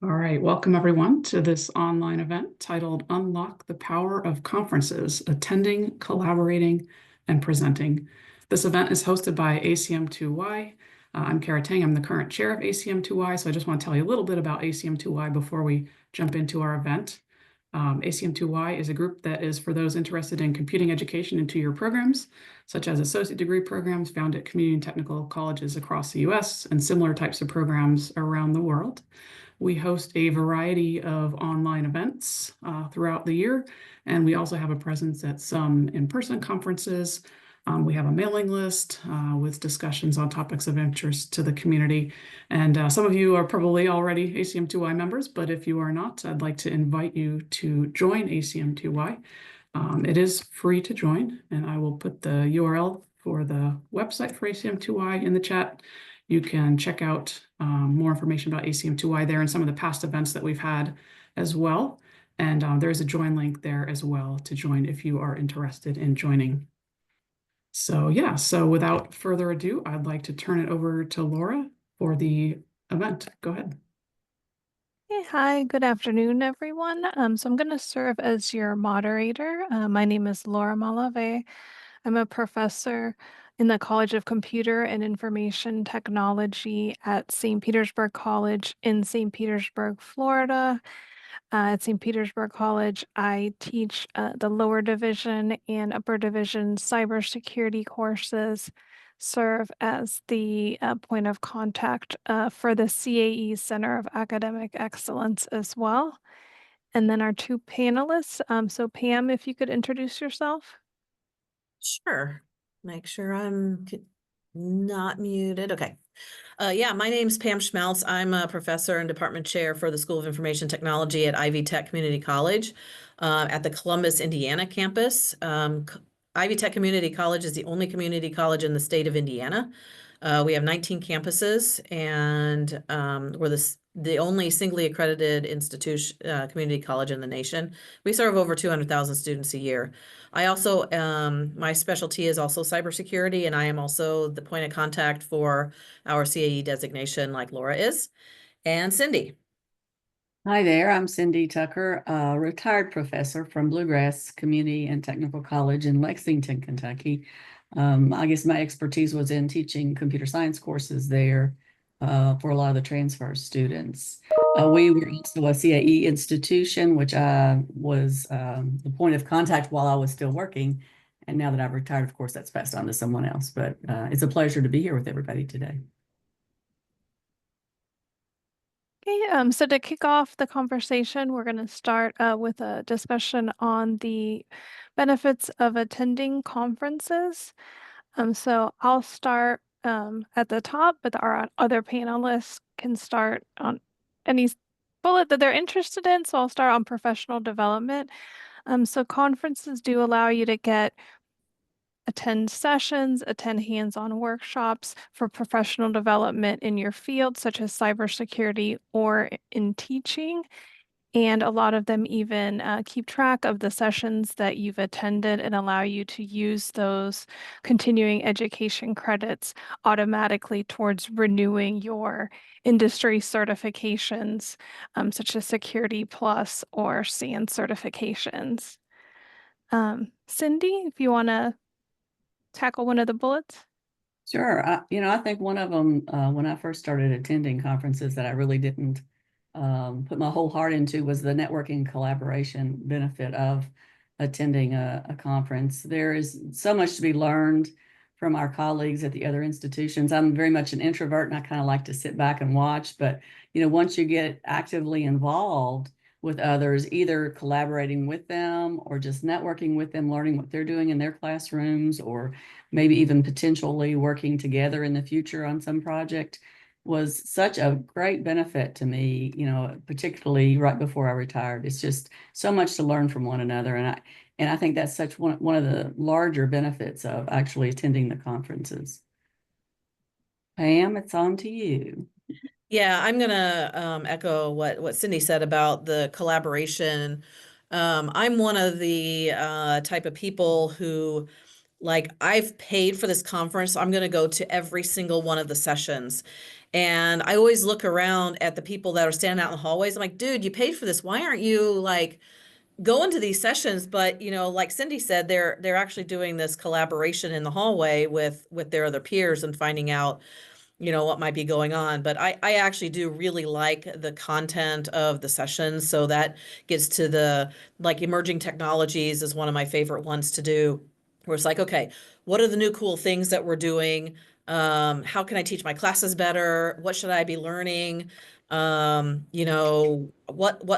All right, welcome everyone to this online event titled Unlock the Power of Conferences, Attending, Collaborating, and Presenting. This event is hosted by ACM2Y. I'm Kara Tang, I'm the current chair of ACM2Y, so I just want to tell you a little bit about ACM2Y before we jump into our event. ACM2Y is a group that is for those interested in computing education into your programs, such as associate degree programs found at community and technical colleges across the US and similar types of programs around the world. We host a variety of online events throughout the year, and we also have a presence at some in-person conferences. We have a mailing list with discussions on topics of interest to the community. And some of you are probably already ACM2Y members, but if you are not, I'd like to invite you to join ACM2Y. It is free to join, and I will put the URL for the website for ACM2Y in the chat. You can check out more information about ACM2Y there and some of the past events that we've had as well. And there's a join link there as well to join if you are interested in joining. So yeah, so without further ado, I'd like to turn it over to Laura for the event. Go ahead. Hey, hi, good afternoon, everyone. So I'm going to serve as your moderator. My name is Laura Malave. I'm a professor in the College of Computer and Information Technology at St. Petersburg College in St. Petersburg, Florida. At St. Petersburg College, I teach the lower division and upper division cybersecurity courses, serve as the point of contact for the CAE Center of Academic Excellence as well. And then our two panelists. So Pam, if you could introduce yourself. Sure. Make sure I'm not muted. Okay. Yeah, my name's Pam Schmeltz. I'm a professor and department chair for the School of Information Technology at Ivy Tech Community College at the Columbus, Indiana campus. Ivy Tech Community College is the only community college in the state of Indiana. We have 19 campuses, and we're the only singly accredited institution, community college in the nation. We serve over 200,000 students a year. I also, my specialty is also cybersecurity, and I am also the point of contact for our CAE designation like Laura is. And Cindy. Hi there, I'm Cindy Tucker, a retired professor from Bluegrass Community and Technical College in Lexington, Kentucky. I guess my expertise was in teaching computer science courses there for a lot of the transfer students. We were also a CAE institution, which I was the point of contact while I was still working. And now that I've retired, of course, that's passed on to someone else. But it's a pleasure to be here with everybody today. Okay, so to kick off the conversation, we're going to start with a discussion on the benefits of attending conferences. So I'll start at the top, but our other panelists can start on any bullet that they're interested in. So I'll start on professional development. So conferences do allow you to attend sessions, attend hands-on workshops for professional development in your field, such as cybersecurity or in teaching. And a lot of them even keep track of the sessions that you've attended and allow you to use those continuing education credits automatically towards renewing your industry certifications, such as Security Plus or SAN certifications. Cindy, if you want to tackle one of the bullets? Sure. I think one of them, when I first started attending conferences that I really didn't put my whole heart into was the networking collaboration benefit of attending a conference. There is so much to be learned from our colleagues at the other institutions. I'm very much an introvert and I kind of like to sit back and watch, but once you get actively involved with others, either collaborating with them or just networking with them, learning what they're doing in their classrooms, or maybe even potentially working together in the future on some project, was such a great benefit to me, particularly right before I retired. It's just so much to learn from one another. And I think that's such one of the larger benefits of actually attending the conferences. Pam, it's on to you. Yeah, I'm gonna echo what Cindy said about the collaboration. I'm one of the type of people who, like, I've paid for this conference. I'm gonna go to every single one of the sessions. And I always look around at the people that are standing out in the hallways. I'm like, dude, you paid for this. Why aren't you like going to these sessions? But like Cindy said, they're actually doing this collaboration in the hallway with their other peers and finding out what might be going on. But I actually do really like the content of the sessions. So that gets to the like emerging technologies is one of my favorite ones to do, where it's like, okay, what are the new cool things that we're doing? How can I teach my classes better? What should I be learning? What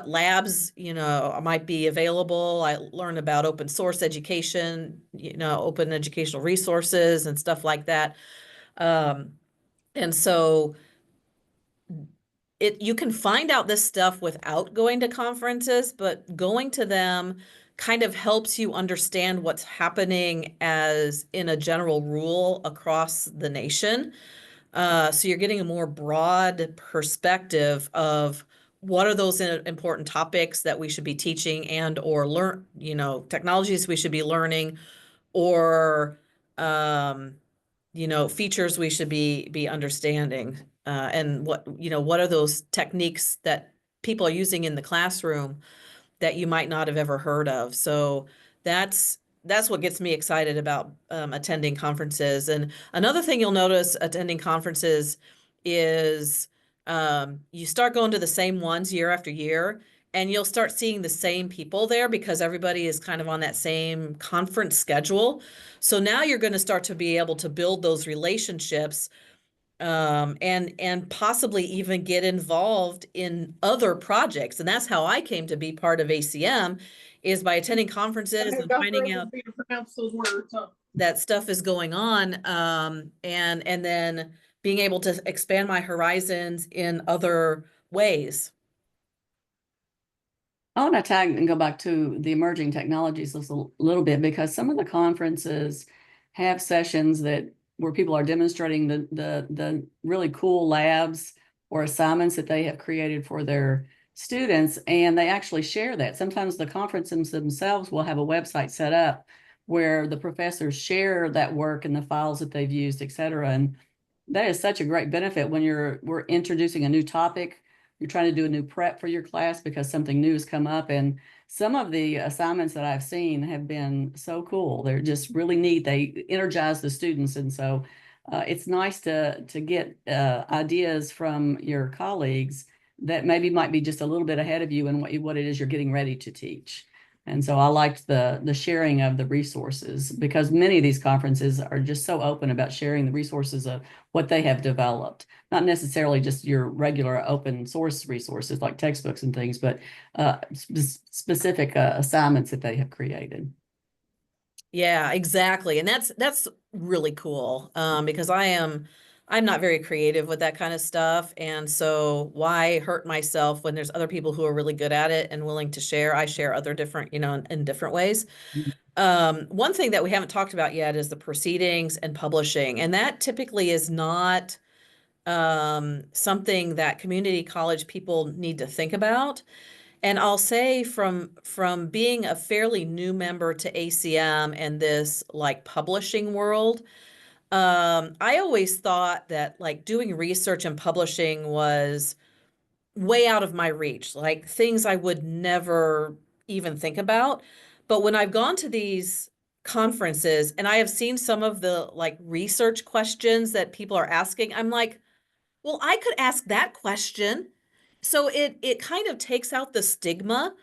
labs, might be available. I learned about open source education, open educational resources and stuff like that. And so you can find out this stuff without going to conferences, but going to them kind of helps you understand what's happening as in a general rule across the nation. So you're getting a more broad perspective of what are those important topics that we should be teaching and or learn, technologies we should be learning, or features we should be understanding, and what are those techniques that people are using in the classroom that you might not have ever heard of. So that's what gets me excited about attending conferences. And another thing you'll notice attending conferences is you start going to the same ones year after year, and you'll start seeing the same people there because everybody is kind of on that same conference schedule. So now you're going to start to be able to build those relationships, and possibly even get involved in other projects. And that's how I came to be part of ACM, is by attending conferences and finding out that stuff is going on, and then being able to expand my horizons in other ways. I want to tag and go back to the emerging technologies a little bit, because some of the conferences have sessions where people are demonstrating the really cool labs or assignments that they have created for their students, and they actually share that. Sometimes the conferences themselves will have a website set up where the professors share that work and the files that they've used, et cetera. And that is such a great benefit when we're introducing a new topic. You're trying to do a new prep for your class because something new has come up. And some of the assignments that I've seen have been so cool. They're just really neat. They energize the students. And so it's nice to get ideas from your colleagues that maybe might be just a little bit ahead of you in what it is you're getting ready to teach. And so I liked the sharing of the resources, because many of these conferences are just so open about sharing the resources of what they have developed. Not necessarily just your regular open source resources like textbooks and things, but specific assignments that they have created. Yeah, exactly. And that's really cool, because I'm not very creative with that kind of stuff. And so why hurt myself when there's other people who are really good at it and willing to share? I share other different, in different ways. One thing that we haven't talked about yet is the proceedings and publishing. And that typically is not something that community college people need to think about. And I'll say from being a fairly new member to ACM and this like publishing world, I always thought that like doing research and publishing was way out of my reach, like things I would never even think about. But when I've gone to these conferences and I have seen some of the like research questions that people are asking, I'm like, well, I could ask that question. So it kind of takes out the stigma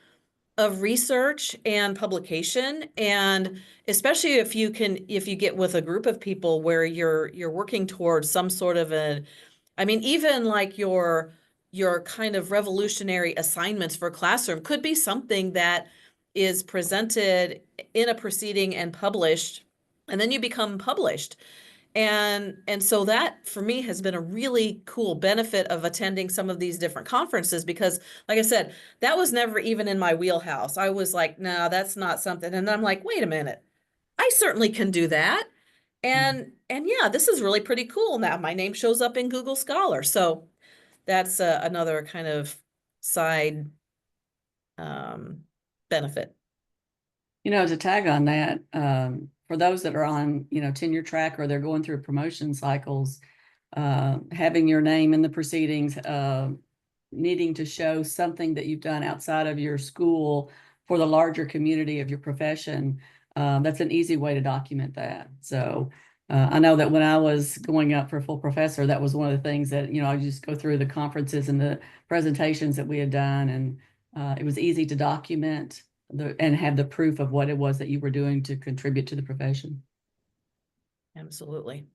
of research and publication. And especially if you get with a group of people where you're working towards some sort of even like your kind of revolutionary assignments for classroom could be something that is presented in a proceeding and published, and then you become published. And so that for me has been a really cool benefit of attending some of these different conferences, because like I said, that was never even in my wheelhouse. I was like, no, that's not something. And I'm like, wait a minute, I certainly can do that. And yeah, this is really pretty cool. Now my name shows up in Google Scholar. So that's another kind of side benefit. To tag on that, for those that are on, tenure track, or they're going through promotion cycles, having your name in the proceedings, needing to show something that you've done outside of your school for the larger community of your profession. That's an easy way to document that. So I know that when I was going up for full professor, that was one of the things that, I just go through the conferences and the presentations that we had done, and it was easy to document and have the proof of what it was that you were doing to contribute to the profession. Absolutely.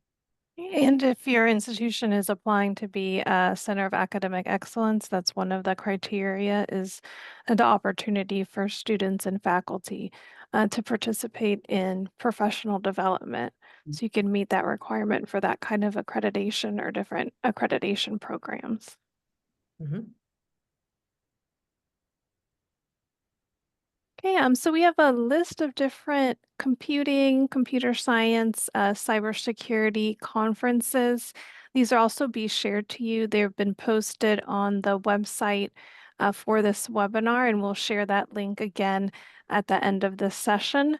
And if your institution is applying to be a center of academic excellence, that's one of the criteria, is the opportunity for students and faculty to participate in professional development. So you can meet that requirement for that kind of accreditation or different accreditation programs. Mhm. Okay, so we have a list of different computing, computer science, cybersecurity conferences. These will also be shared to you. They've been posted on the website for this webinar, and we'll share that link again at the end of this session.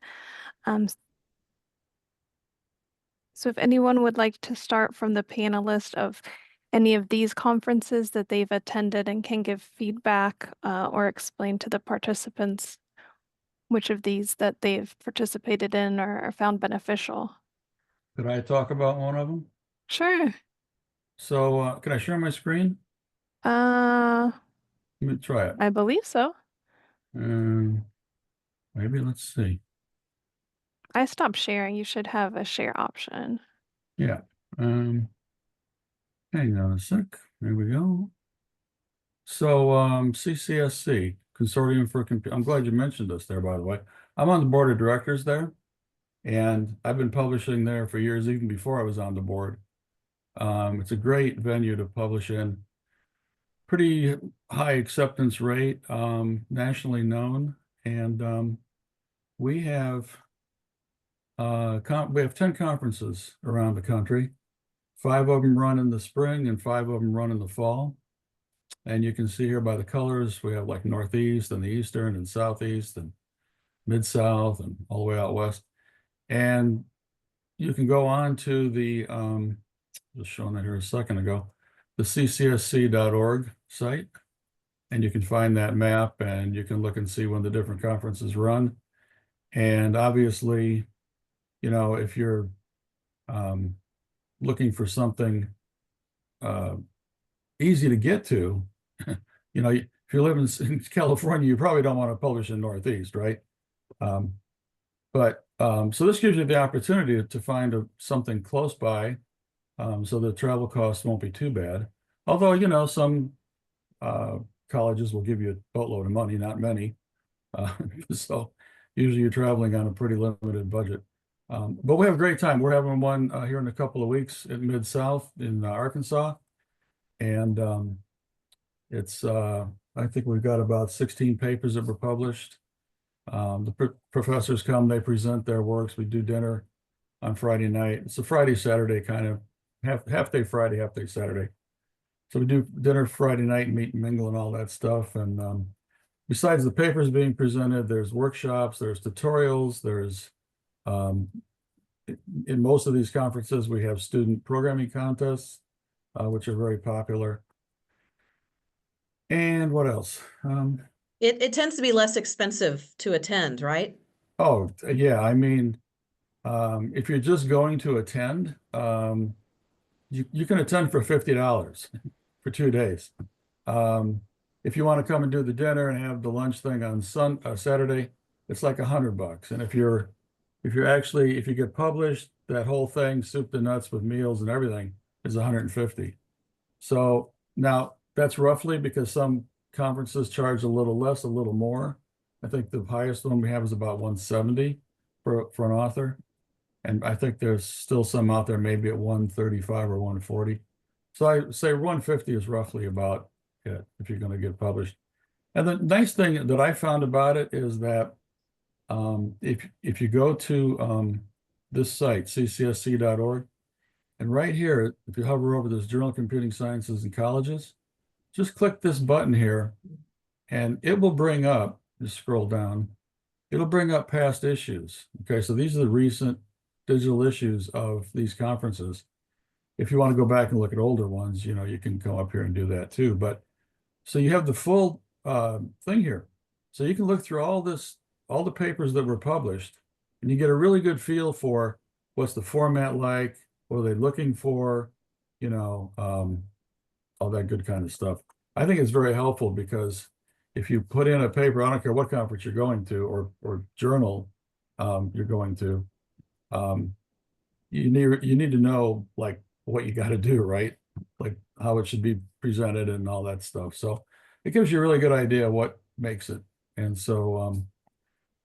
So if anyone would like to start from the panelist of any of these conferences that they've attended and can give feedback or explain to the participants which of these that they've participated in or found beneficial. Could I talk about one of them? Sure. So, can I share my screen? Uh, Let me try it. I believe so. Maybe let's see. I stopped sharing. You should have a share option. Yeah. Hang on a sec. There we go. So, CCSC, Consortium for I'm glad you mentioned this there, by the way. I'm on the board of directors there, and I've been publishing there for years, even before I was on the board. It's a great venue to publish in. Pretty high acceptance rate, nationally known, and we have 10 conferences around the country. 5 of them run in the spring and 5 of them run in the fall. And you can see here by the colors, we have like Northeast and the Eastern and Southeast and Mid-South and all the way out west. And you can go on to the, just showing that here a second ago, the ccsc.org site, and you can find that map and you can look and see when the different conferences run. And obviously, if you're looking for something easy to get to, if you live in California, you probably don't want to publish in Northeast, right? So this gives you the opportunity to find something close by, so the travel costs won't be too bad. Although, some colleges will give you a boatload of money, not many. So usually you're traveling on a pretty limited budget. But we have a great time. We're having one here in a couple of weeks in Mid-South in Arkansas. And I think we've got about 16 papers that were published. The professors come, they present their works. We do dinner on Friday night. It's a Friday, Saturday kind of half day Friday, half day Saturday. So we do dinner Friday night, meet and mingle and all that stuff. And besides the papers being presented, there's workshops, there's tutorials, there's in most of these conferences, we have student programming contests, which are very popular. And what else? It tends to be less expensive to attend, right? Oh, yeah. I mean, if you're just going to attend, you can attend for $50 for 2 days. If you want to come and do the dinner and have the lunch thing on Saturday, it's like $100. And if you get published, that whole thing, soup to nuts with meals and everything, is $150. So now that's roughly because some conferences charge a little less, a little more. I think the highest one we have is about $170 for an author. And I think there's still some out there maybe at $135 or $140. So I say $150 is roughly about it if you're going to get published. And the nice thing that I found about it is that if you go to this site, ccsc.org, and right here, if you hover over this Journal of Computing Sciences in Colleges, just click this button here, and it will bring up, just scroll down, it'll bring up past issues. Okay, so these are the recent digital issues of these conferences. if you want to go back and look at older ones, you know, you can come up here and do that too. But so you have the full thing here. So you can look through all the papers that were published, and you get a really good feel for what's the format like, what are they looking for, you know, all that good kind of stuff. I think it's very helpful because if you put in a paper, I don't care what conference you're going to or journal you're going to, you need to know like what you got to do, right? Like how it should be presented and all that stuff. So it gives you a really good idea what makes it. And so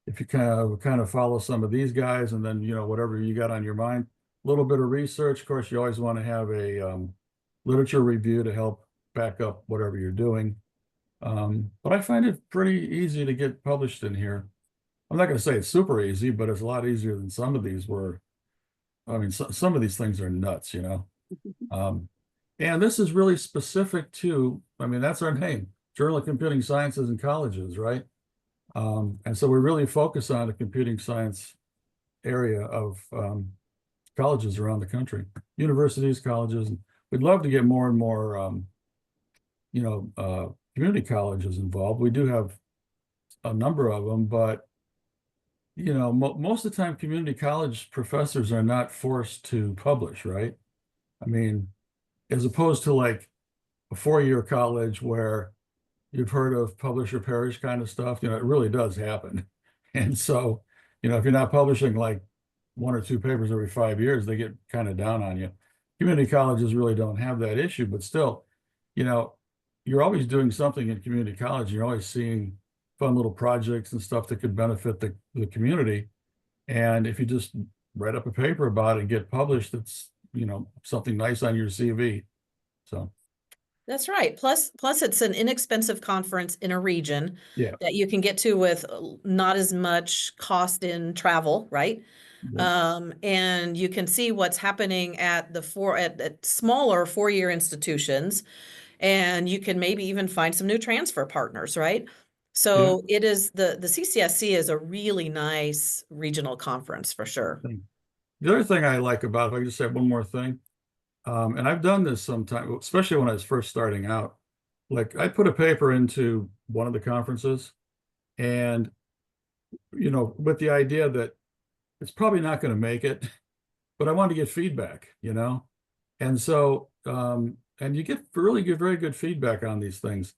if you kind of follow some of these guys, and then you know whatever you got on your mind, a little bit of research. Of course, you always want to have a literature review to help back up whatever you're doing. But I find it pretty easy to get published in here. I'm not going to say it's super easy, but it's a lot easier than some of these were. I mean, some of these things are nuts, you know. And this is really specific to, I mean, that's our name, Journal of Computing Sciences in Colleges, right? And so we really focus on the computing science area of colleges around the country, universities, colleges. And we'd love to get more and more, community colleges involved. We do have a number of them, but you know, most of the time, community college professors are not forced to publish, right? I mean, as opposed to like a 4-year college where you've heard of publish or perish kind of stuff, you know, it really does happen. And so, you know, if you're not publishing like 1 or 2 papers every 5 years, they get kind of down on you. Community colleges really don't have that issue, but still, you know, you're always doing something in community college. You're always seeing fun little projects and stuff that could benefit the community. And if you just write up a paper about it and get published, it's, you know, something nice on your CV. So That's right. Plus it's an inexpensive conference in a region yeah. that you can get to with not as much cost in travel, right? Yeah. And you can see what's happening at at smaller 4-year institutions, and you can maybe even find some new transfer partners, right? So it is the CCSC is a really nice regional conference for sure. The other thing I like about, if I could just say one more thing, and I've done this sometimes, especially when I was first starting out. Like I put a paper into one of the conferences, and you know, with the idea that it's probably not going to make it, but I wanted to get feedback, you know, and so and you get very good feedback on these things,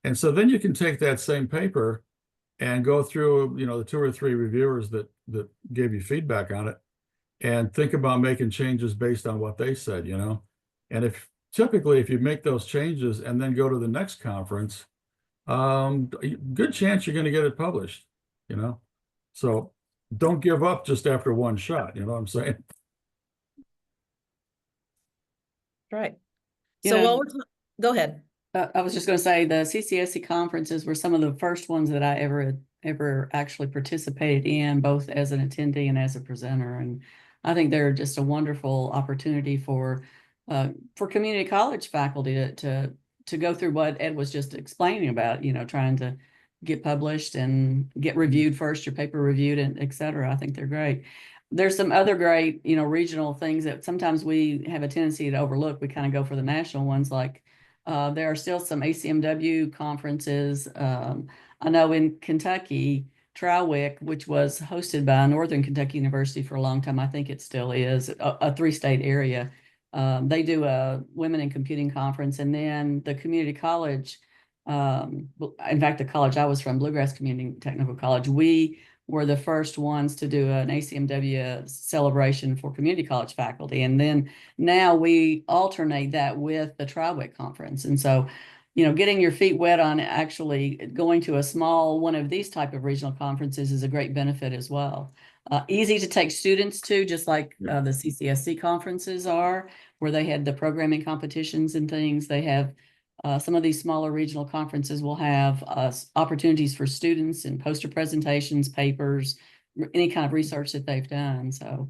and so then you can take that same paper and go through, you know, the 2 or 3 reviewers that gave you feedback on it, and think about making changes based on what they said, you know. And if you make those changes and then go to the next conference, good chance you're going to get it published, you know. So don't give up just after one shot, you know what I'm saying? Right. You So know, go ahead. I was just going to say the CCSC conferences were some of the first ones that I ever actually participated in, both as an attendee and as a presenter. And I think they're just a wonderful opportunity for community college faculty to go through what Ed was just explaining about, you know, trying to get published and get reviewed first, your paper reviewed, and et cetera. I think they're great. There's some other great, you know, regional things that sometimes we have a tendency to overlook. We kind of go for the national ones, like there are still some ACMW conferences. I know in Kentucky, TriWiC, which was hosted by Northern Kentucky University for a long time, I think it still is, a 3-state area. They do a Women in Computing conference, and then the community college, in fact, the college I was from, Bluegrass Community Technical College, we were the first ones to do an ACMW celebration for community college faculty. And then now we alternate that with the TriWiC conference. And so, you know, getting your feet wet on actually going to a small one of these type of regional conferences is a great benefit as well. Easy to take students to, just like the CCSC conferences are, where they had the programming competitions and things. They have some of these smaller regional conferences will have opportunities for students and poster presentations, papers, any kind of research that they've done. So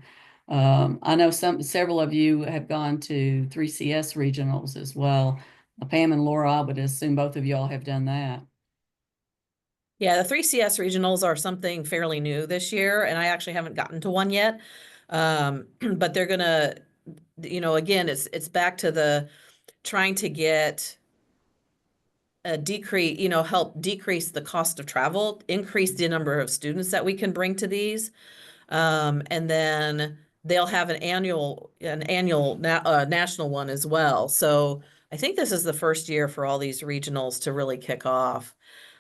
I know several of you have gone to 3CS regionals as well. Pam and Laura, I would assume both of y'all have done that. Yeah, the 3CS regionals are something fairly new this year, and I actually haven't gotten to one yet. But you know, again, it's back to the trying to get a decrease, you know, help decrease the cost of travel, increase the number of students that we can bring to these. And then they'll have an annual national one as well. So I think this is the first year for all these regionals to really kick off.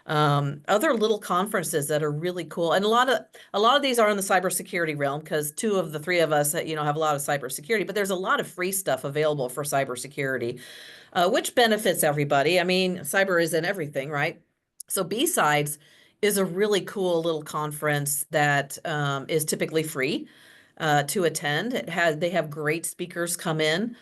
Other little conferences that are really cool, and a lot of these are in the cybersecurity realm, because two of the three of us, you know, have a lot of cybersecurity, but there's a lot of free stuff available for cybersecurity, which benefits everybody. I mean, cyber is in everything, right? So B-Sides is a really cool little conference that is typically free to attend. They have great speakers come in,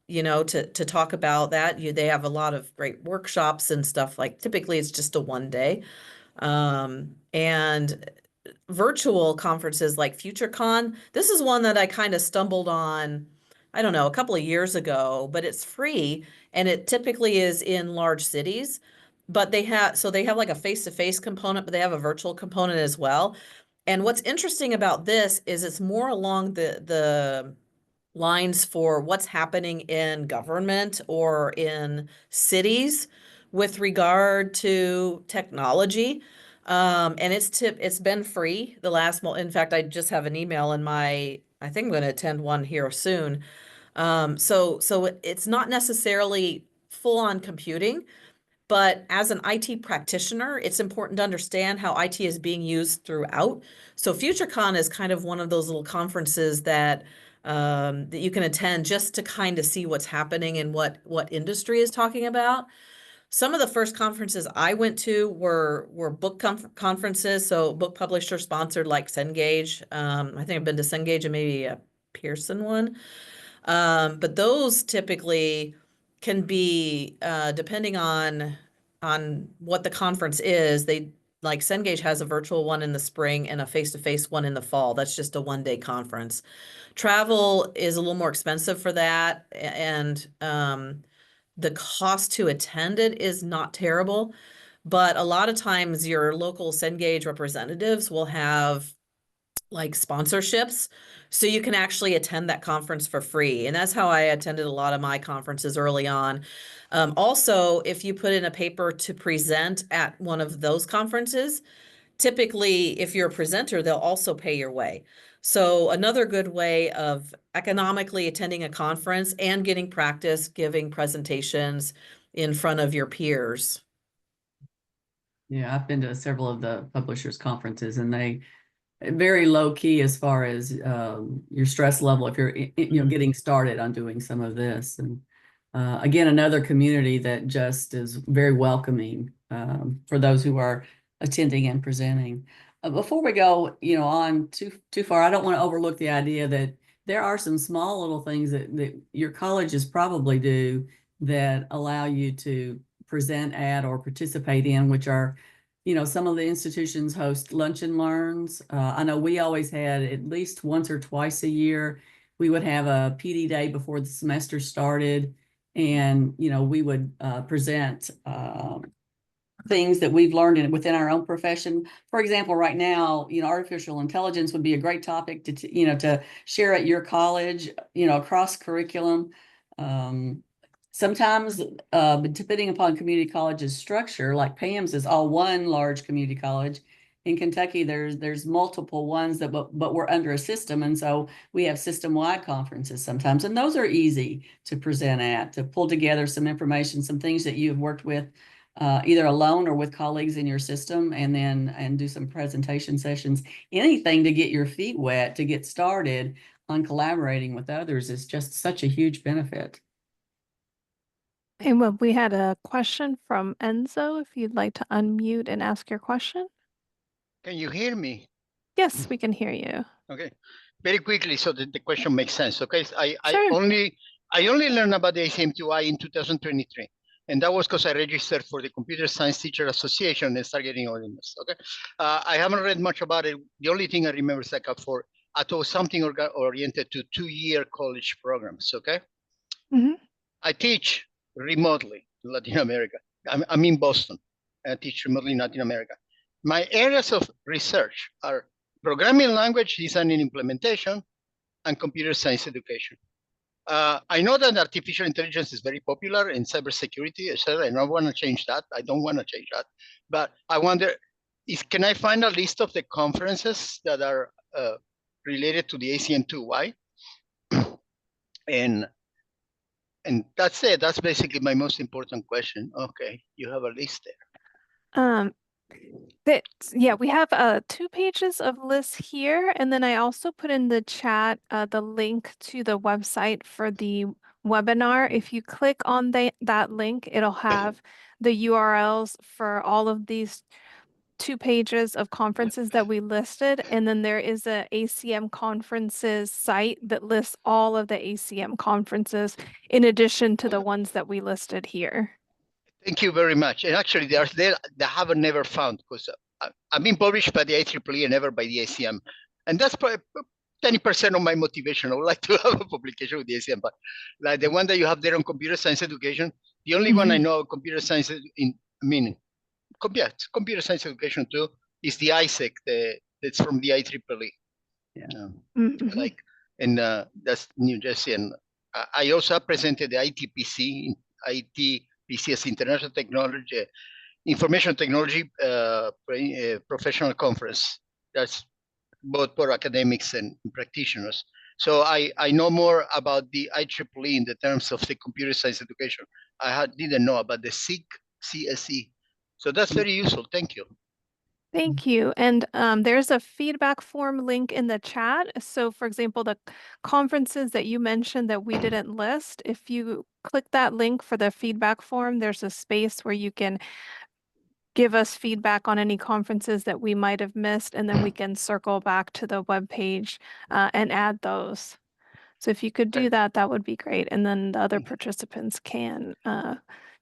you know, to talk about that. They have a lot of great workshops and stuff. Like typically it's just a one day. And virtual conferences like FutureCon, this is one that I kind of stumbled on, I don't know, a couple of years ago, but it's free and it typically is in large cities. But they have like a face-to-face component, but they have a virtual component as well. And what's interesting about this is it's more along the lines for what's happening in government or in cities with regard to technology. And it's been free the last, in fact, I just have an email in I think I'm going to attend one here soon. So it's not necessarily full on computing, but as an IT practitioner, it's important to understand how IT is being used throughout. So FutureCon is kind of one of those little conferences that you can attend just to kind of see what's happening and what industry is talking about. Some of the first conferences I went to were book conferences, so book publisher sponsored, like Cengage. I think I've been to Cengage and maybe a Pearson one. But those typically can be depending on what the conference is. They like Cengage has a virtual one in the spring and a face-to-face one in the fall. That's just a one-day conference. Travel is a little more expensive for that, and the cost to attend it is not terrible. But a lot of times your local Cengage representatives will have like sponsorships, so you can actually attend that conference for free. And that's how I attended a lot of my conferences early on. Also, if you put in a paper to present at one of those conferences, typically if you're a presenter, they'll also pay your way. So another good way of economically attending a conference and getting practice giving presentations in front of your peers. Yeah, I've been to several of the publishers' conferences, and they very low key as far as your stress level if you're getting started on doing some of this. And again, another community that just is very welcoming for those who are attending and presenting. Before we go, on too far, I don't want to overlook the idea that there are some small little things that your colleges probably do that allow you to present at or participate in, which are, some of the institutions host lunch and learns. I know we always had at least once or twice a year, we would have a PD day before the semester started. And, we would present things that we've learned within our own profession. For example, right now, artificial intelligence would be a great topic to share at your college, across curriculum. Sometimes, depending upon community college's structure, like Pam's is all one large community college. In Kentucky, there's multiple ones but we're under a system, and so we have system-wide conferences sometimes, and those are easy to present at, to pull together some information, some things that you've worked with either alone or with colleagues in your system, and do some presentation sessions. Anything to get your feet wet, to get started on collaborating with others is just such a huge benefit. And we had a question from Enzo, if you'd like to unmute and ask your question. Can you hear me? Yes, we can hear you. Okay, very quickly so that the question makes sense. Okay, I Sure. I only learned about the ACM2Y in 2023, and that was because I registered for the Computer Science Teacher Association and started getting all in this. Okay, I haven't read much about it. The only thing I remember is like I thought something oriented to 2-year college programs. Okay, I teach remotely in Latin America. I'm in Boston, and I teach remotely in Latin America. My areas of research are programming language design and implementation, and computer science education. I know that artificial intelligence is very popular in cybersecurity, etc. I don't want to change that. I don't want to change that. But I wonder, can I find a list of the conferences that are related to the ACM2Y? and that's it. That's basically my most important question. Okay, you have a list there. Yeah, we have 2 pages of lists here, and then I also put in the chat the link to the website for the webinar. If you click on that link, it'll have the URLs for all of these 2 pages of conferences that we listed, and then there is a ACM conferences site that lists all of the ACM conferences in addition to the ones that we listed here. Thank you very much. And actually, they haven't never found, because I've been published by the IEEE and never by the ACM. And that's probably 20% of my motivation. I would like to have a publication with the ACM, but like the one that you have there on computer science education, the only one I know of computer science computer science education too is the ISEC, that's from the IEEE. Yeah. Like, and that's New Jersey. And I also presented the ITPC as International Technology, Information Technology Professional Conference. That's both for academics and practitioners. So I know more about the IEEE in the terms of the computer science education. Didn't know about the SIG CSE. So that's very useful. Thank you. Thank you. And there's a feedback form link in the chat. So for example, the conferences that you mentioned that we didn't list, if you click that link for the feedback form, there's a space where you can give us feedback on any conferences that we might have missed, and then we can circle back to the webpage and add those. So if you could do that, that would be great. And then the other participants can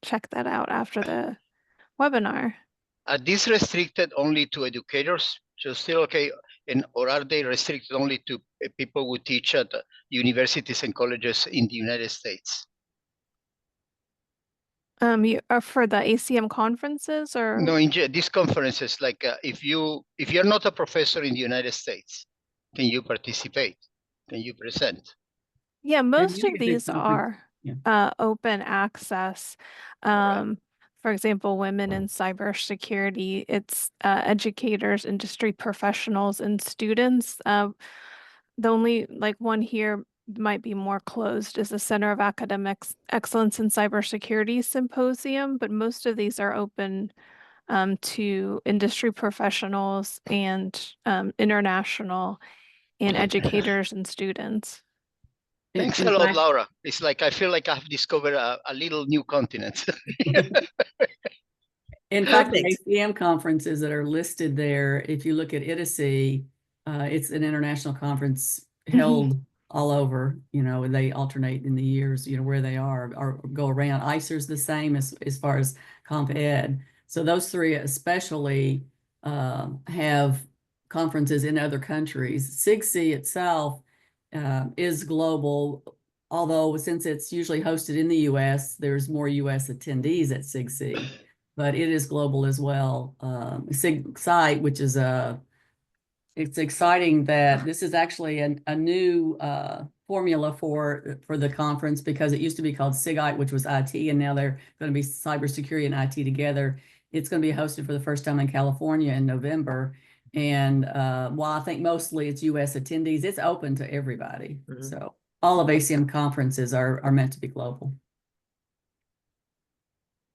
check that out after the webinar. Are these restricted only to educators? So still okay, or are they restricted only to people who teach at universities and colleges in the United States? You are for the ACM conferences, or No, in these conferences, like if you're not a professor in the United States, can you participate? Can you present? yeah, most you of get the these conference. are open access. Right. For example, women in cybersecurity, it's educators, industry professionals, and students. The only like one here might be more closed is the Center of Academics Excellence in Cybersecurity Symposium, but most of these are open to industry professionals and international and educators and students. Thanks In a lot, fact- Laura. It's like I feel like I've discovered a little new continent. In fact, the Perfect. ACM conferences that are listed there, if you look at ITAC, it's an international conference held all over, and they alternate in the years, where they are or go around. ICER's the same as far as Comp Ed. So those 3 especially have conferences in other countries. SIGC itself is global, although since it's usually hosted in the US, there's more US attendees at SIGC. But it is global as well. SIG-Site, which is it's exciting that this is actually a new formula for the conference, because it used to be called SIGITE, which was IT, and now they're going to be cybersecurity and IT together. It's going to be hosted for the first time in California in November. And while I think mostly it's US attendees, it's open to everybody. So all of ACM conferences are meant to be global.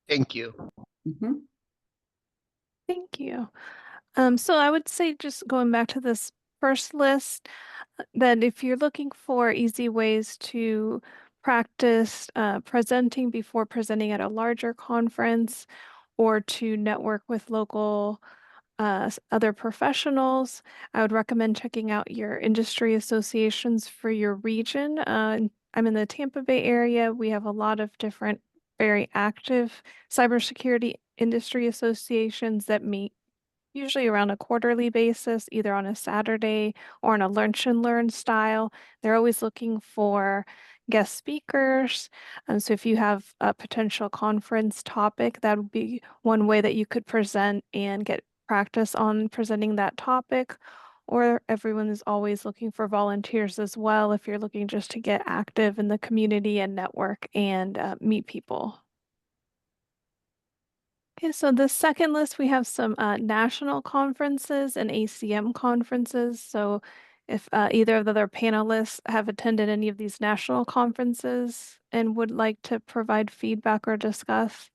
Thank you. Thank you. So I would say, just going back to this first list, that if you're looking for easy ways to practice presenting before presenting at a larger conference, or to network with local other professionals, I would recommend checking out your industry associations for your region. I'm in the Tampa Bay area. We have a lot of different very active cybersecurity industry associations that meet usually around a quarterly basis, either on a Saturday or on a lunch and learn style. They're always looking for guest speakers. So if you have a potential conference topic, that would be one way that you could present and get practice on presenting that topic. or everyone is always looking for volunteers as well if you're looking just to get active in the community and network and meet people. Okay, so the second list, we have some national conferences and ACM conferences. So if either of the other panelists have attended any of these national conferences and would like to provide feedback or discuss,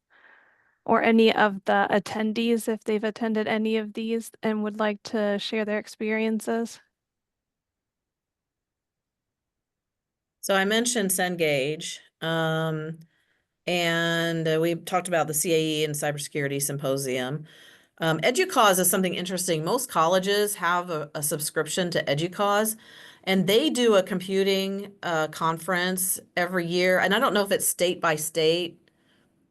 or any of the attendees, if they've attended any of these and would like to share their experiences. So I mentioned Cengage, and we talked about the CAE and Cybersecurity Symposium. EDUCAUSE is something interesting. Most colleges have a subscription to EDUCAUSE, and they do a computing conference every year. And I don't know if it's state by state.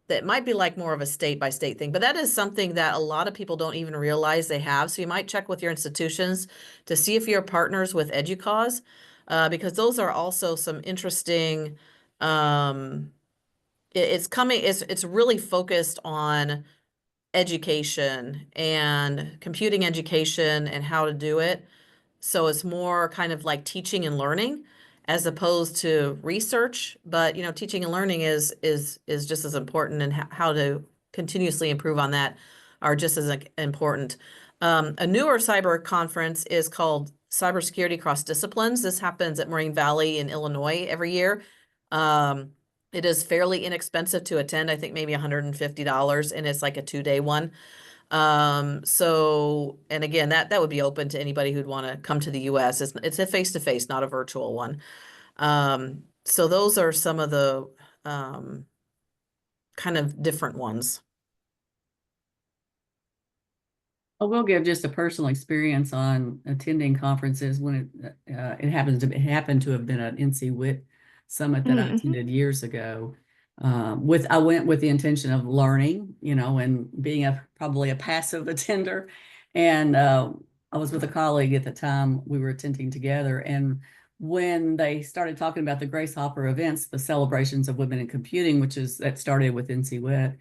That might be like more of a state by state thing, but that is something that a lot of people don't even realize they have. So you might check with your institutions to see if you're partners with EDUCAUSE, because those are also some interesting. It's really focused on education and computing education and how to do it. So it's more kind of like teaching and learning as opposed to research. But you know, teaching and learning is just as important, and how to continuously improve on that are just as important. A newer cyber conference is called Cybersecurity Cross Disciplines. This happens at Moraine Valley in Illinois every year. It is fairly inexpensive to attend. I think maybe $150, and it's like a 2-day one. And again, that would be open to anybody who'd want to come to the US. It's a face-to-face, not a virtual one. So those are some of the kind of different ones. I will give just a personal experience on attending conferences when it happened to have been an NC-WIT summit that I attended years ago. I went with the intention of learning, you know, and being probably a passive attender. And I was with a colleague at the time we were attending together. And when they started talking about the Grace Hopper events, the celebrations of women in computing, that started with NC-WIT,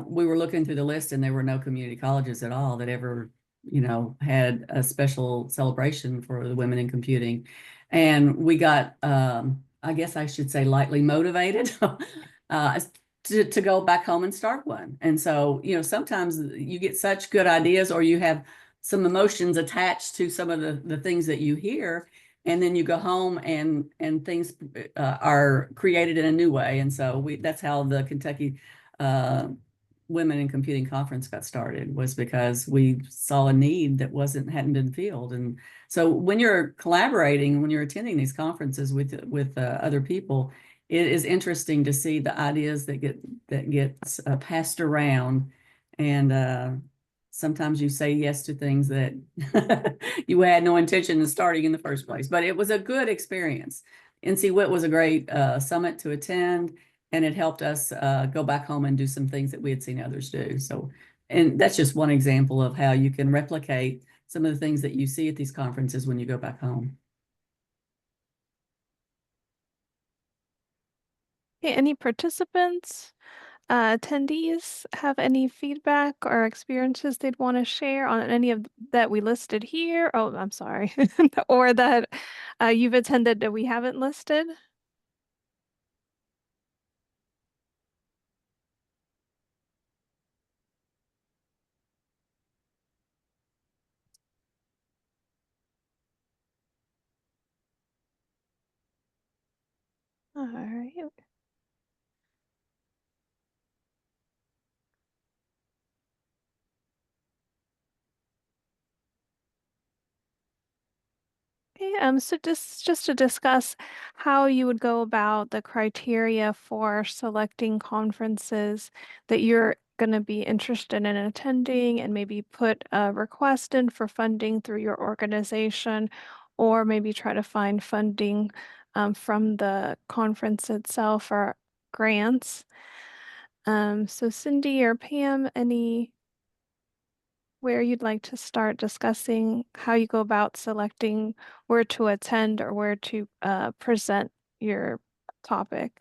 we were looking through the list, and there were no community colleges at all that ever, you know, had a special celebration for the women in computing. And we got, I guess I should say, lightly motivated to go back home and start one. And so, you know, sometimes you get such good ideas, or you have some emotions attached to some of the things that you hear, and then you go home and things are created in a new way. And so that's how the Kentucky Women in Computing Conference got started, was because we saw a need that hadn't been filled. And so when you're collaborating, when you're attending these conferences with other people, it is interesting to see the ideas that get passed around. And sometimes you say yes to things that you had no intention of starting in the first place. But it was a good experience. NC-WIT was a great summit to attend, and it helped us go back home and do some things that we had seen others do. So, and that's just one example of how you can replicate some of the things that you see at these conferences when you go back home. Okay, any participants, attendees have any feedback or experiences they'd want to share on any of that we listed here? Oh, I'm sorry. Or that you've attended that we haven't listed? All right. Okay, so just to discuss how you would go about the criteria for selecting conferences that you're going to be interested in attending, and maybe put a request in for funding through your organization, or maybe try to find funding from the conference itself or grants. So Cindy or Pam, where you'd like to start discussing how you go about selecting where to attend or where to present your topic?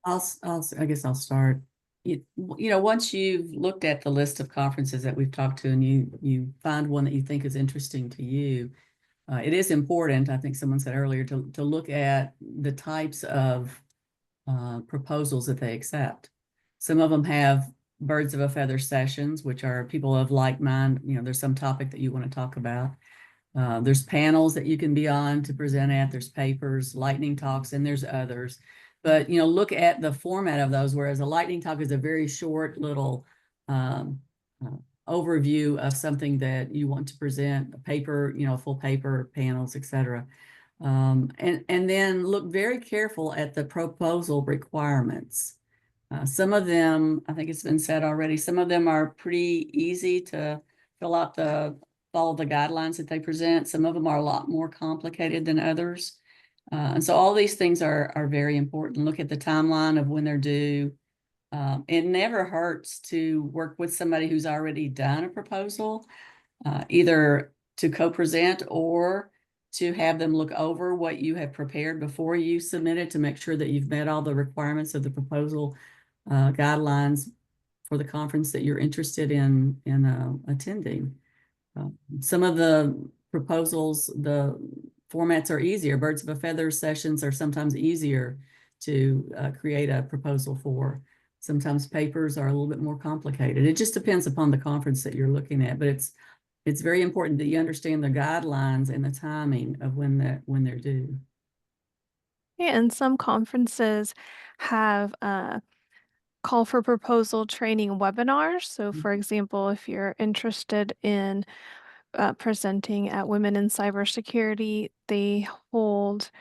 I guess I'll start. once you've looked at the list of conferences that we've talked to and you find one that you think is interesting to you, it is important, I think someone said earlier, to look at the types of proposals that they accept. Some of them have birds of a feather sessions, which are people of like mind. There's some topic that you want to talk about. There's panels that you can be on to present at. There's papers, lightning talks, and there's others. But, look at the format of those, whereas a lightning talk is a very short little overview of something that you want to present, a paper, a full paper, panels, etc. And then look very careful at the proposal requirements. Some of them, I think it's been said already, some of them are pretty easy to fill out follow the guidelines that they present. Some of them are a lot more complicated than others. And so all these things are very important. Look at the timeline of when they're due. It never hurts to work with somebody who's already done a proposal, either to co-present or to have them look over what you have prepared before you submit it to make sure that you've met all the requirements of the proposal guidelines for the conference that you're interested in attending. Some of the proposals, the formats are easier. Birds of a feather sessions are sometimes easier to create a proposal for. Sometimes papers are a little bit more complicated. It just depends upon the conference that you're looking at, but it's very important that you understand the guidelines and the timing of when they're due. Yeah, and some conferences have call for proposal training webinars. So, for example, if you're interested in presenting at Women in Cybersecurity, they hold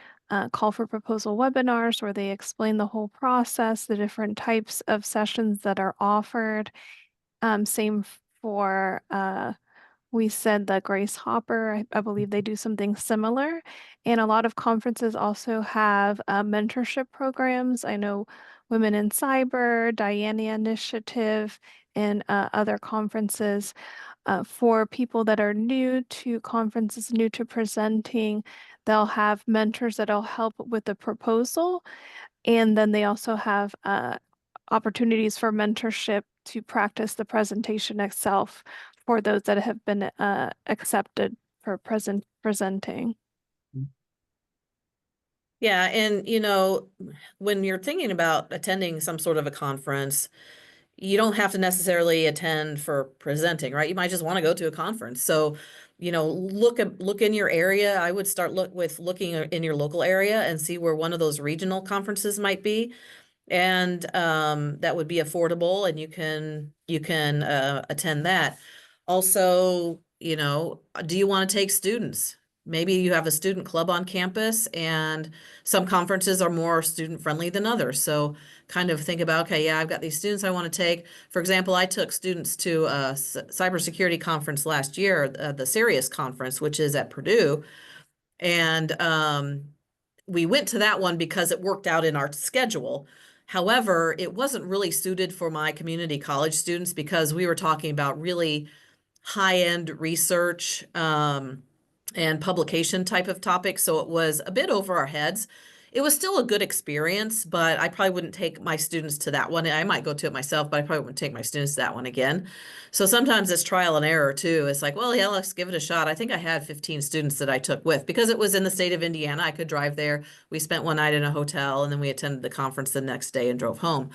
call for proposal webinars where they explain the whole process, the different types of sessions that are offered. Same for we said that Grace Hopper, I believe they do something similar. And a lot of conferences also have mentorship programs. I know Women in Cyber, Diana Initiative, and other conferences for people that are new to conferences, new to presenting. They'll have mentors that'll help with the proposal. And then they also have opportunities for mentorship to practice the presentation itself for those that have been accepted for presenting. Yeah, and when you're thinking about attending some sort of a conference, you don't have to necessarily attend for presenting, right? You might just want to go to a conference. So, look in your area. I would start looking in your local area and see where one of those regional conferences might be. And that would be affordable, and you can attend that. Also, do you want to take students? Maybe you have a student club on campus, and some conferences are more student friendly than others. So kind of think about, okay, yeah, I've got these students I want to take. For example, I took students to a cybersecurity conference last year, the Sirius conference, which is at Purdue. And we went to that one because it worked out in our schedule. However, it wasn't really suited for my community college students because we were talking about really high-end research and publication type of topics. So it was a bit over our heads. It was still a good experience, but I probably wouldn't take my students to that one. I might go to it myself, but I probably wouldn't take my students to that one again. So sometimes it's trial and error too. It's like, well, yeah, let's give it a shot. I think I had 15 students that I took with because it was in the state of Indiana. I could drive there. We spent one night in a hotel, and then we attended the conference the next day and drove home.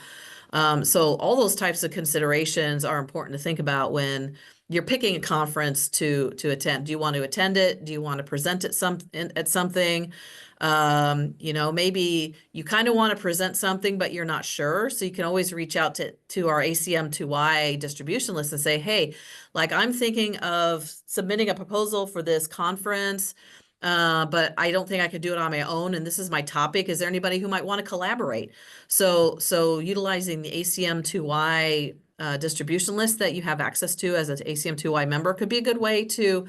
So all those types of considerations are important to think about when you're picking a conference to attend. Do you want to attend it? Do you want to present at something? Maybe you kind of want to present something, but you're not sure. So you can always reach out to our ACM2Y distribution list and say, hey, like I'm thinking of submitting a proposal for this conference, but I don't think I could do it on my own. And this is my topic. Is there anybody who might want to collaborate? So utilizing the ACM2Y distribution list that you have access to as an ACM2Y member could be a good way to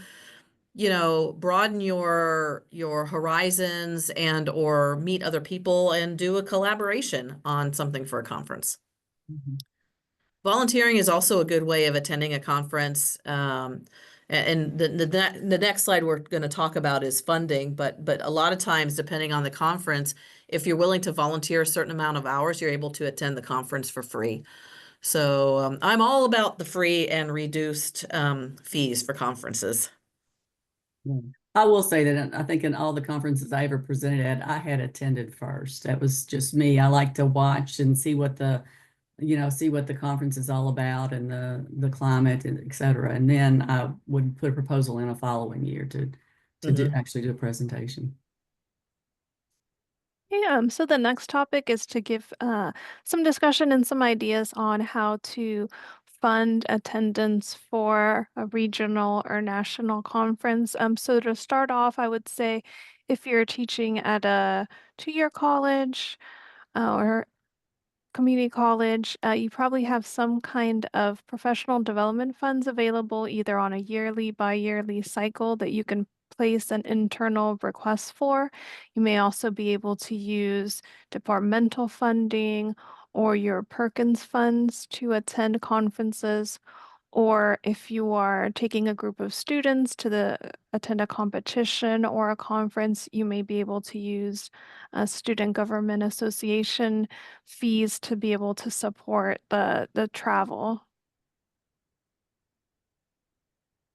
broaden your horizons and or meet other people and do a collaboration on something for a conference. Mm-hmm. Volunteering is also a good way of attending a conference. And the next slide we're going to talk about is funding, but a lot of times, depending on the conference, if you're willing to volunteer a certain amount of hours, you're able to attend the conference for free. So I'm all about the free and reduced fees for conferences. Yeah. I will say that I think in all the conferences I ever presented at, I had attended first. That was just me. I like to watch and see what the, see what the conference is all about and the climate and et cetera. And then I would put a proposal in a following year to actually do a presentation. Yeah, so the next topic is to give some discussion and some ideas on how to fund attendance for a regional or national conference. So to start off, I would say if you're teaching at a two-year college or community college, you probably have some kind of professional development funds available either on a yearly, bi-yearly cycle that you can place an internal request for. You may also be able to use departmental funding or your Perkins funds to attend conferences, or if you are taking a group of students to attend a competition or a conference, you may be able to use a student government association fees to be able to support the travel.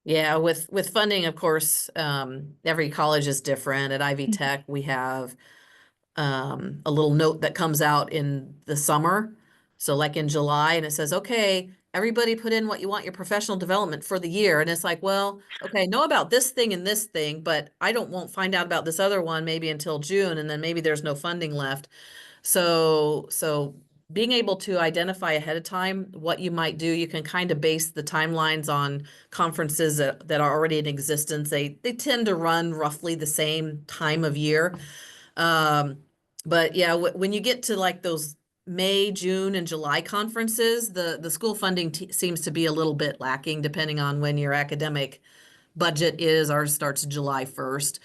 Yeah, with funding, of course, every college is different. At Ivy Tech, we have a little note that comes out in the summer. So like in July, and it says, okay, everybody put in what you want your professional development for the year. And it's like, well, okay, know about this thing and this thing, but won't find out about this other one maybe until June, and then maybe there's no funding left. So being able to identify ahead of time what you might do, you can kind of base the timelines on conferences that are already in existence. They tend to run roughly the same time of year. But yeah, when you get to like those May, June, and July conferences, the school funding seems to be a little bit lacking depending on when your academic budget is. Ours starts July 1st.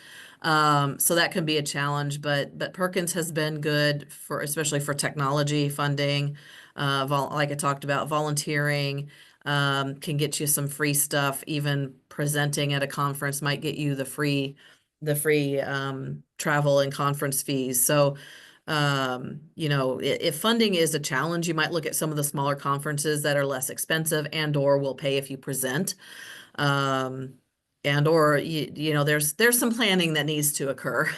So that can be a challenge, but Perkins has been good for, especially for technology funding. Like I talked about, volunteering can get you some free stuff. Even presenting at a conference might get you the free travel and conference fees. So, if funding is a challenge, you might look at some of the smaller conferences that are less expensive and or will pay if you present. And or there's some planning that needs to occur.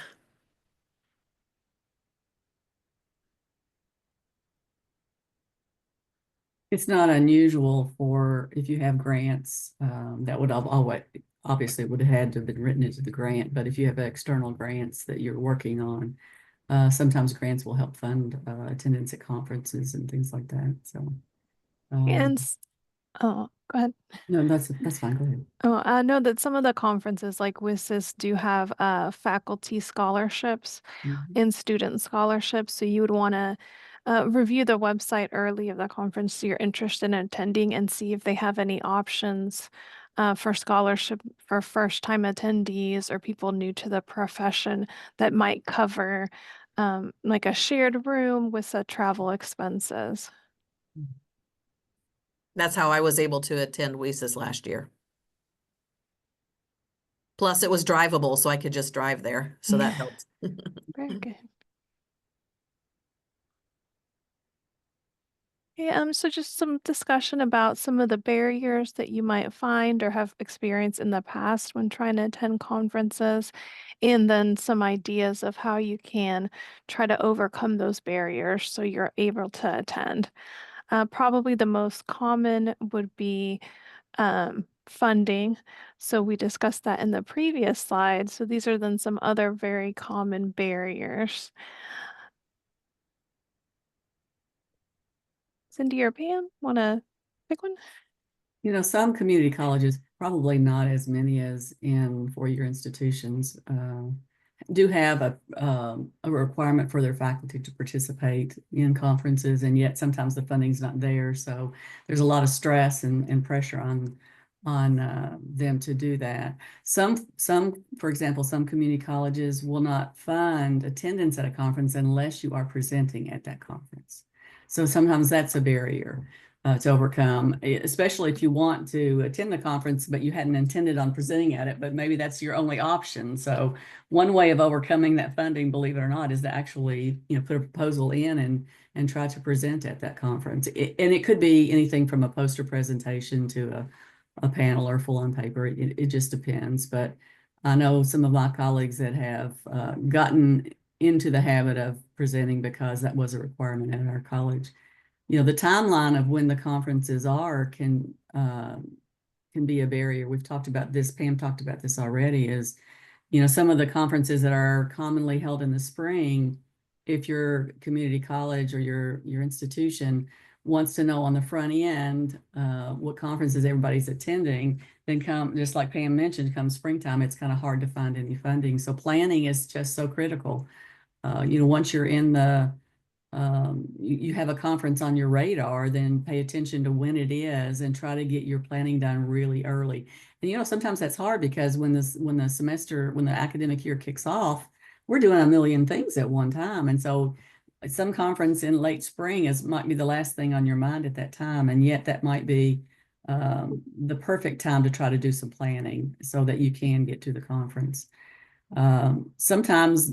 It's not unusual for if you have grants that would always obviously would have had to have been written into the grant, but if you have external grants that you're working on, sometimes grants will help fund attendance at conferences and things like that. So, Oh, go ahead. no, that's fine. Go ahead. Oh, I know that some of the conferences like WSIS do have faculty scholarships and student scholarships. So you would want to review the website early of the conference you're interested in attending and see if they have any options for scholarship for first-time attendees or people new to the profession that might cover like a shared room with travel expenses. That's how I was able to attend WSIS last year. Plus, it was drivable, so I could just drive there. So that helped. Very good. Yeah, so just some discussion about some of the barriers that you might find or have experienced in the past when trying to attend conferences, and then some ideas of how you can try to overcome those barriers so you're able to attend. Probably the most common would be funding. So we discussed that in the previous slide. So these are then some other very common barriers. Cindy or Pam, want to pick one? Some community colleges, probably not as many as in four-year institutions, do have a requirement for their faculty to participate in conferences, and yet sometimes the funding's not there. So there's a lot of stress and pressure on them to do that. For example, some community colleges will not fund attendance at a conference unless you are presenting at that conference. So sometimes that's a barrier. to overcome, especially if you want to attend the conference, but you hadn't intended on presenting at it, but maybe that's your only option. So one way of overcoming that funding, believe it or not, is to actually, put a proposal in and try to present at that conference. And it could be anything from a poster presentation to a panel or full on paper. It just depends. But I know some of my colleagues that have gotten into the habit of presenting because that was a requirement at our college. The timeline of when the conferences are can be a barrier. We've talked about this, Pam talked about this already, is, some of the conferences that are commonly held in the spring, if your community college or your institution wants to know on the front end what conferences everybody's attending, then just like Pam mentioned, come springtime, it's kind of hard to find any funding. So planning is just so critical. Once you're in you have a conference on your radar, then pay attention to when it is and try to get your planning done really early. And sometimes that's hard because when the academic year kicks off, we're doing a million things at one time. And so some conference in late spring might be the last thing on your mind at that time. And yet that might be the perfect time to try to do some planning so that you can get to the conference. Sometimes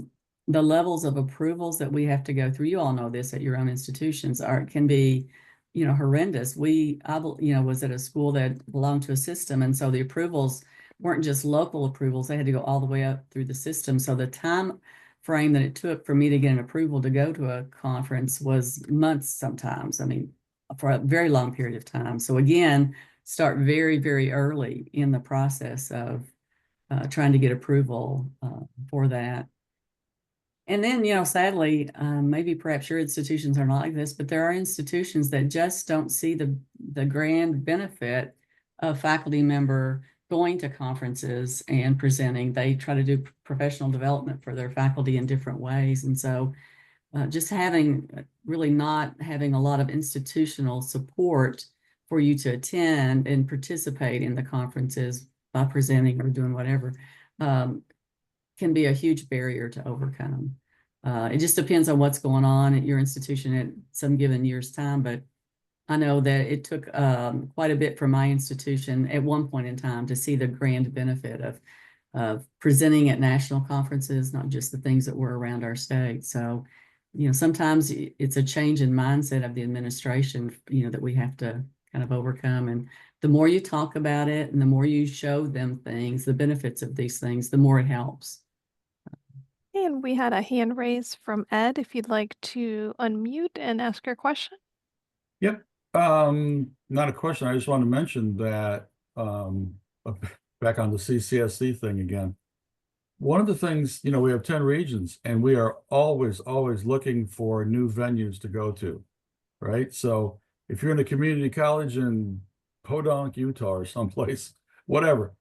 the levels of approvals that we have to go through, you all know this at your own institutions, can be, horrendous. I was at a school that belonged to a system, and so the approvals weren't just local approvals; they had to go all the way up through the system. So the time frame that it took for me to get an approval to go to a conference was months sometimes. I mean, for a very long period of time. So again, start very, very early in the process of trying to get approval for that. And then, sadly, maybe perhaps your institutions are not like this, but there are institutions that just don't see the grand benefit of faculty member going to conferences and presenting. They try to do professional development for their faculty in different ways. And so just really not having a lot of institutional support for you to attend and participate in the conferences by presenting or doing whatever can be a huge barrier to overcome. It just depends on what's going on at your institution at some given year's time, but I know that it took quite a bit for my institution at one point in time to see the grand benefit of presenting at national conferences, not just the things that were around our state. So, sometimes it's a change in mindset of the administration, that we have to kind of overcome. And the more you talk about it and the more you show them things, the benefits of these things, the more it helps. And we had a hand raised from Ed, if you'd like to unmute and ask your question. Yep. Not a question. I just want to mention that back on the CCSC thing again. One of the things, we have 10 regions and we are always looking for new venues to go to, right? So if you're in a community college in Podunk, Utah or someplace, whatever,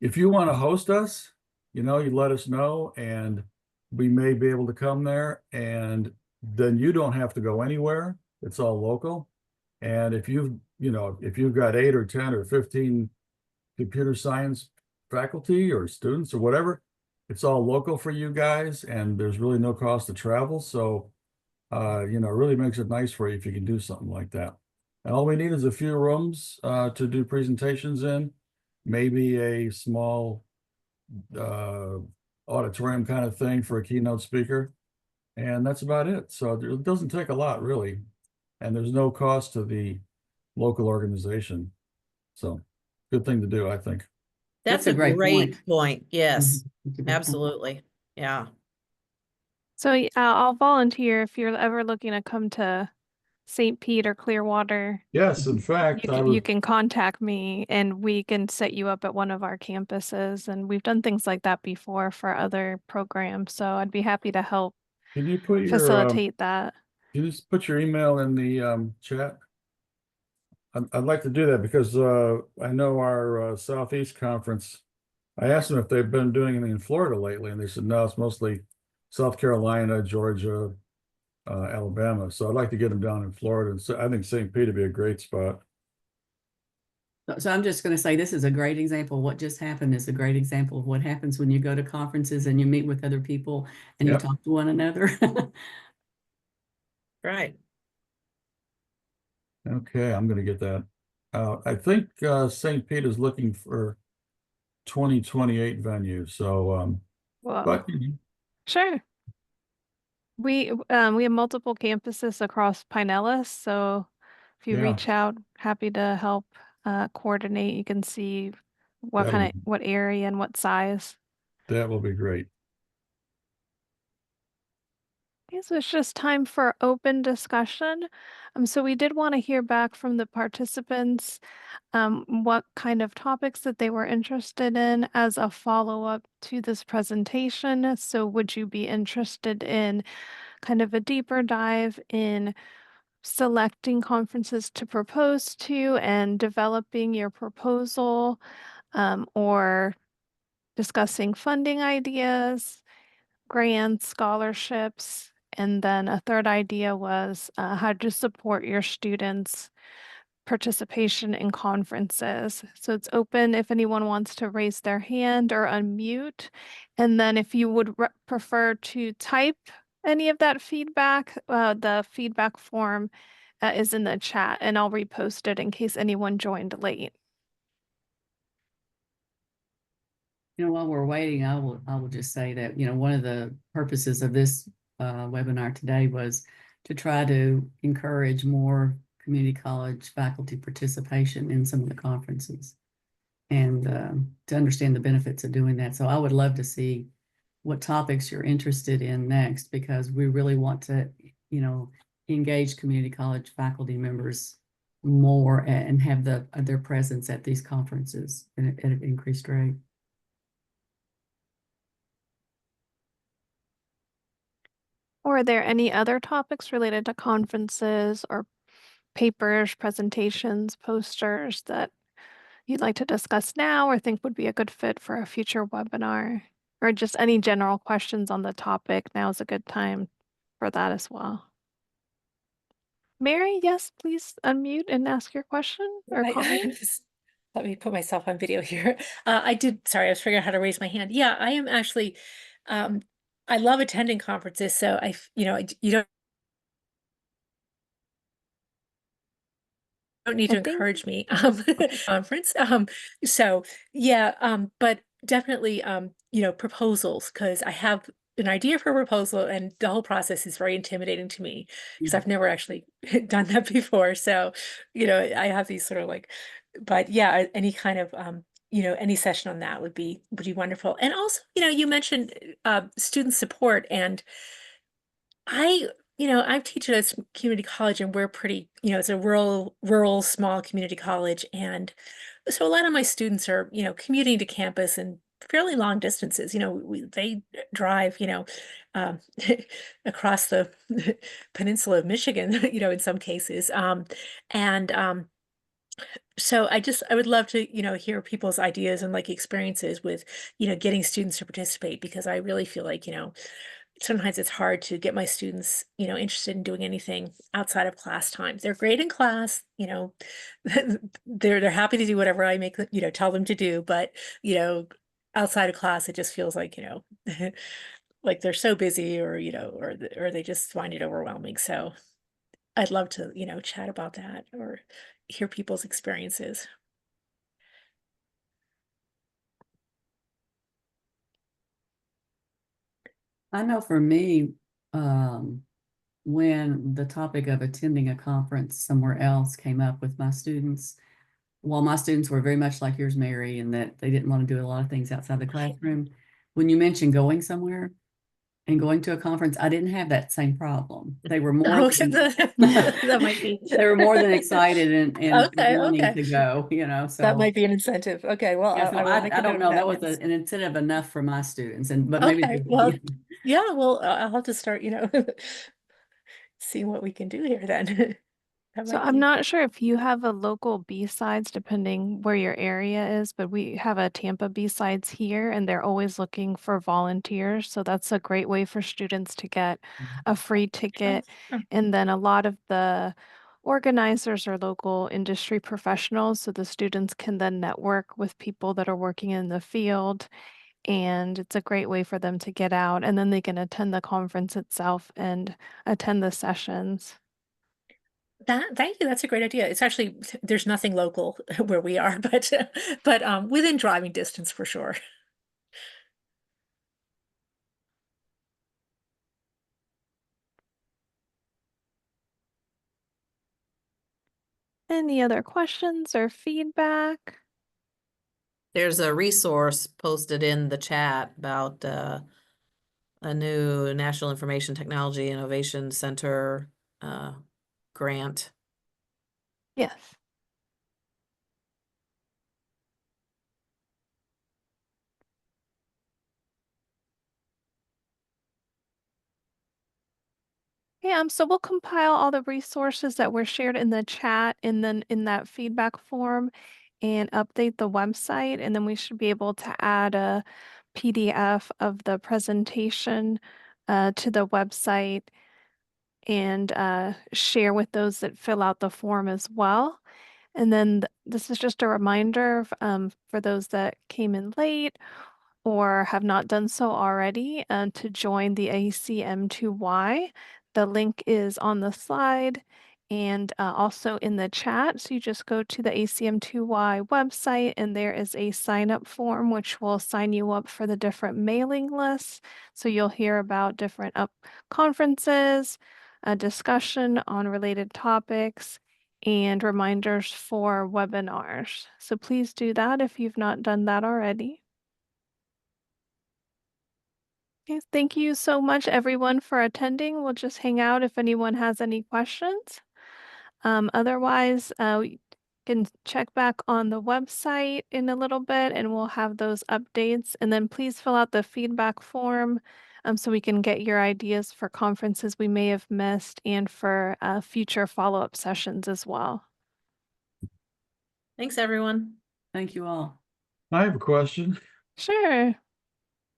if you want to host us, you let us know and we may be able to come there, and then you don't have to go anywhere. It's all local. And if you've got 8 or 10 or 15 computer science faculty or students or whatever, it's all local for you guys, and there's really no cost to travel. So, it really makes it nice for you if you can do something like that. And all we need is a few rooms to do presentations in, maybe a small auditorium kind of thing for a keynote speaker. And that's about it. So it doesn't take a lot, really. And there's no cost to the local organization. So good thing to do, I think. That's a great point. Yes, absolutely. Yeah. So I'll volunteer if you're ever looking to come to St. Pete or Clearwater. Yes, in fact, you can contact me and we can set you up at one of our campuses. And we've done things like that before for other programs. So I'd be happy to help can you put facilitate that. Can you just put your email in the chat? I'd like to do that because I know our Southeast conference, I asked them if they've been doing anything in Florida lately, and they said, no, it's mostly South Carolina, Georgia, Alabama. So I'd like to get them down in Florida. And so I think St. Pete would be a great spot. So I'm just going to say this is a great example. What just happened is a great example of what happens when you go to conferences and you meet with other people and you talk to one another. Right. Okay, I'm gonna get that. I think St. Pete is looking for 2028 venues, so Well, but sure. We have multiple campuses across Pinellas, so if you yeah, reach out, happy to help coordinate. You can see what that'll kind be of what area and what size. that will be great. Okay, so it's just time for open discussion. So we did want to hear back from the participants, what kind of topics that they were interested in as a follow-up to this presentation. So would you be interested in kind of a deeper dive in selecting conferences to propose to and developing your proposal, or discussing funding ideas, grants, scholarships? And then a third idea was how to support your students' participation in conferences. So it's open if anyone wants to raise their hand or unmute. And then if you would prefer to type any of that feedback, the feedback form is in the chat, and I'll repost it in case anyone joined late. While we're waiting, I will just say that, one of the purposes of this webinar today was to try to encourage more community college faculty participation in some of the conferences and to understand the benefits of doing that. So I would love to see what topics you're interested in next, because we really want to, engage community college faculty members more and have their presence at these conferences at an increased rate. Or are there any other topics related to conferences or papers, presentations, posters that you'd like to discuss now or think would be a good fit for a future webinar? Or just any general questions on the topic? Now is a good time for that as well. Mary, yes, please unmute and ask your question or comment. Let me put myself on video here. Sorry, I was figuring out how to raise my hand. Yeah, I am actually, I love attending conferences. So you don't need to I think encourage me conference. So yeah, but definitely proposals, because I have an idea for a proposal and the whole process is very intimidating to me because I've never actually done that before. So I have these sort of like, but yeah, any kind of any session on that would be wonderful. And also, you mentioned student support, and I teach at a community college, and we're pretty, it's a rural, small community college. And so a lot of my students are, commuting to campus and fairly long distances. They drive, um, across the peninsula of Michigan, in some cases. And so I would love to, hear people's ideas and like experiences with, getting students to participate, because I really feel like, sometimes it's hard to get my students, interested in doing anything outside of class time. They're great in class, they're happy to do whatever I make them, tell them to do, but outside of class, it just feels like, like they're so busy, or or they just find it overwhelming. So I'd love to, chat about that or hear people's experiences. I know for me, when the topic of attending a conference somewhere else came up with my students, while my students were very much like yours, Mary, in that they didn't want to do a lot of things outside the classroom, when you mentioned going somewhere and going to a conference, I didn't have that same problem. They were more Oh, than, that might be. they were more than excited and Okay, wanting okay. to go, That so. might be an incentive. Okay, well, Yeah, so I will make a I don't note know, of that was then. an incentive enough for my students, but maybe. Okay, well, yeah, well, I'll have to start, seeing what we can do here then. That so. might I'm be. not sure if you have a local B-sides depending where your area is, but we have a Tampa B-sides here, and they're always looking for volunteers. So that's a great way for students to get a free ticket. Oh, And then a lot of the organizers are local industry professionals, so the students can then network with people that are working in the field. And it's a great way for them to get out, and then they can attend the conference itself and attend the sessions. Thank you. That's a great idea. It's actually, there's nothing local where we are, but within driving distance for sure. Any other questions or feedback? There's a resource posted in the chat about a new National Information Technology Innovation Center grant. Yes. Yeah, so we'll compile all the resources that were shared in the chat and then in that feedback form and update the website. And then we should be able to add a PDF of the presentation to the website and share with those that fill out the form as well. And then this is just a reminder for those that came in late or have not done so already to join the ACM2Y. The link is on the slide and also in the chat. So you just go to the ACM2Y website and there is a sign up form which will sign you up for the different mailing lists. So you'll hear about different conferences, a discussion on related topics, and reminders for webinars. So please do that if you've not done that already. Okay, thank you so much, everyone, for attending. We'll just hang out if anyone has any questions. Otherwise, we can check back on the website in a little bit and we'll have those updates. And then please fill out the feedback form so we can get your ideas for conferences we may have missed and for future follow-up sessions as well. Thanks, everyone. Thank you all. I have a question. Sure.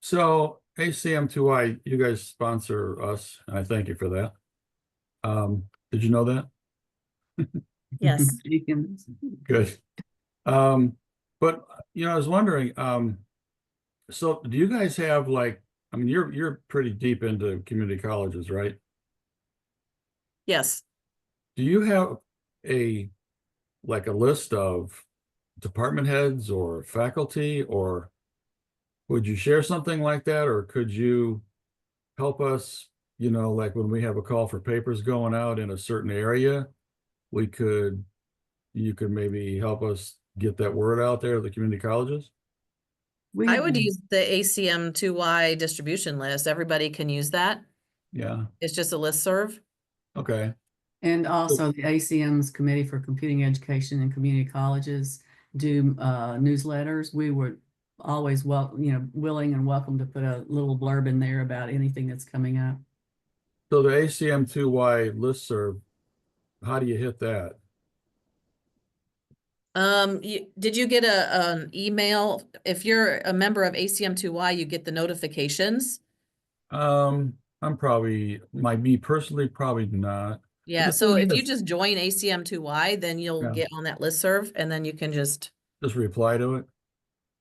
So ACM2Y, you guys sponsor us, and I thank you for that. Did you know that? Yes. Good. But I was wondering, so do you guys have like, I mean, you're pretty deep into community colleges, right? Yes. Do you have a list of department heads or faculty, or would you share something like that, or could you help us, like when we have a call for papers going out in a certain area, you could maybe help us get that word out there to the community colleges? I would use the ACM2Y distribution list. Everybody can use that. Yeah. It's just a listserv. Okay. And also the ACM's Committee for Computing Education and Community Colleges do newsletters. We would always willing and welcome to put a little blurb in there about anything that's coming up. So the ACM2Y listserv, how do you hit that? Did you get an email? If you're a member of ACM2Y, you get the notifications. Me personally, probably not. Yeah, so if you just join ACM2Y, then you'll get on that listserv and then you can just reply to it.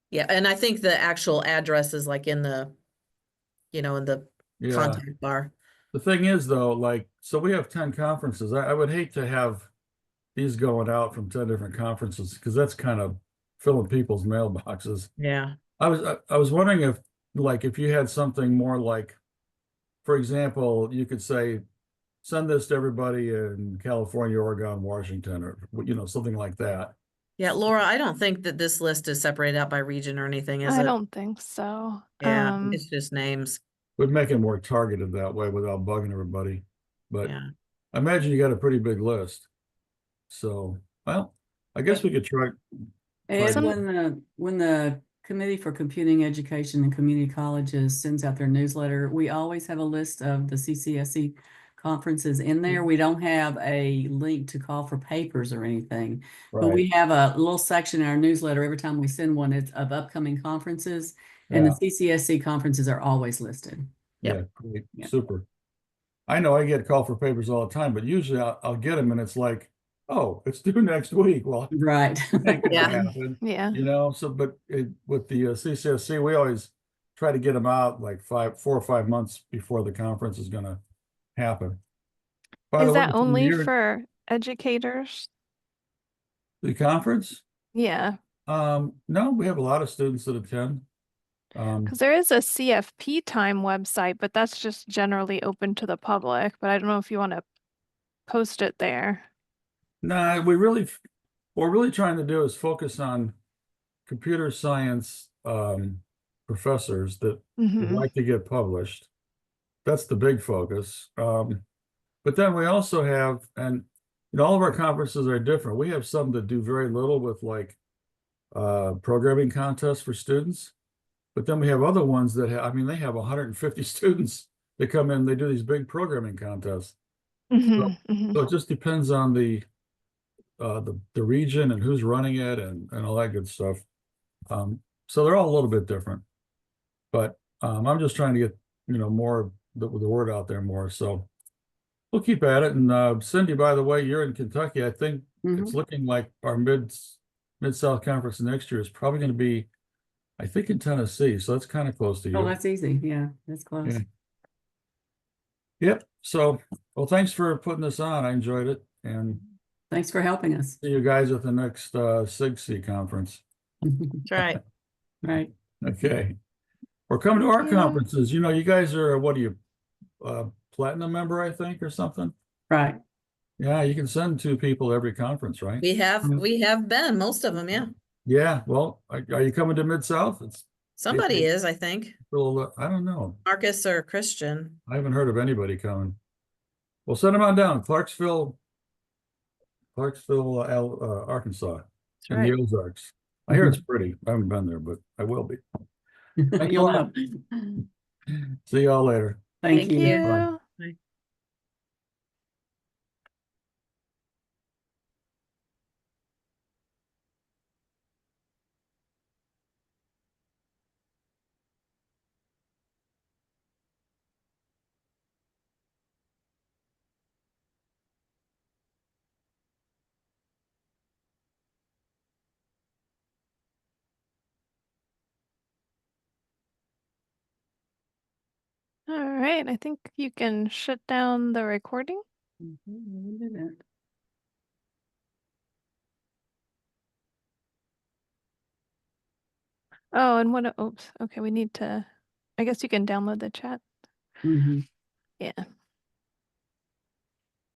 Yeah, and I think the actual address is like in the, in the contact bar. The thing is though, so we have 10 conferences. I would hate to have these going out from 10 different conferences because that's kind of filling people's mailboxes. Yeah. I was wondering if you had something more like, for example, you could say, send this to everybody in California, Oregon, Washington, or something like that. Yeah, Laura, I don't think that this list is separated out by region or anything, is it? I don't think so. Yeah, it's just names. Would make it more targeted that way without bugging everybody. But yeah. I imagine you got a pretty big list. So, well, I guess we could try. And when the Committee for Computing Education and Community Colleges sends out their newsletter, we always have a list of the CCSE conferences in there. We don't have a link to call for papers or anything, but we have a little section in our newsletter every time we send one of upcoming conferences, and the CCSC conferences are always listed. Yeah, great. Super. I know I get call for papers all the time, but usually I'll get them and it's like, oh, it's due next week. Well, right. Happen, yeah. So, but with the CCSC, we always try to get them out like 4 or 5 months before the conference is going to happen. Is that only for educators? The conference? Yeah, No, we have a lot of students that attend. because there is a CFP time website, but that's just generally open to the public. But I don't know if you want to post it there. Nah, what we're really trying to do is focus on computer science professors that would Mm-hmm. like to get published. That's the big focus. But then we also have, and all of our conferences are different. We have some that do very little with like programming contests for students. But then we have other ones that have, I mean, they have 150 students that come in, they do these big programming contests. Mm-hmm. Mm-hmm. So it just depends on the region and who's running it and all that good stuff. So they're all a little bit different, but I'm just trying to get more the word out there more. So we'll keep at it. And Cindy, by the way, you're in Kentucky. I think it's looking like our Mid-South Conference next year is probably going to be, I think, in Tennessee. So that's kind of close to you. Oh, that's easy. Yeah, that's close. Yeah. Yep. So, well, thanks for putting this on. I enjoyed it. And Thanks for helping us. see you guys at the next SIGC conference. That's right. Right. Okay. Or come to our Yeah. conferences. You guys are, what are you, platinum member, I think, or something? Right. Yeah, you can send 2 people every conference, right? We have been, most of them, yeah. Yeah, well, are you coming to Mid-South? Somebody is, I think. I don't know. Marcus or Christian. I haven't heard of anybody coming. Well, send them on down. Clarksville, Arkansas, That's in right. the Ozarks. I hear it's pretty. I haven't been there, but I will be. Thanks a You'll lot. know. See y'all later. Thank Thank you. you. Yeah. All right, I think you can shut down the recording. We'll do that. Oh, and oops, okay, we need to, I guess you can download the chat. Mhm. Yeah.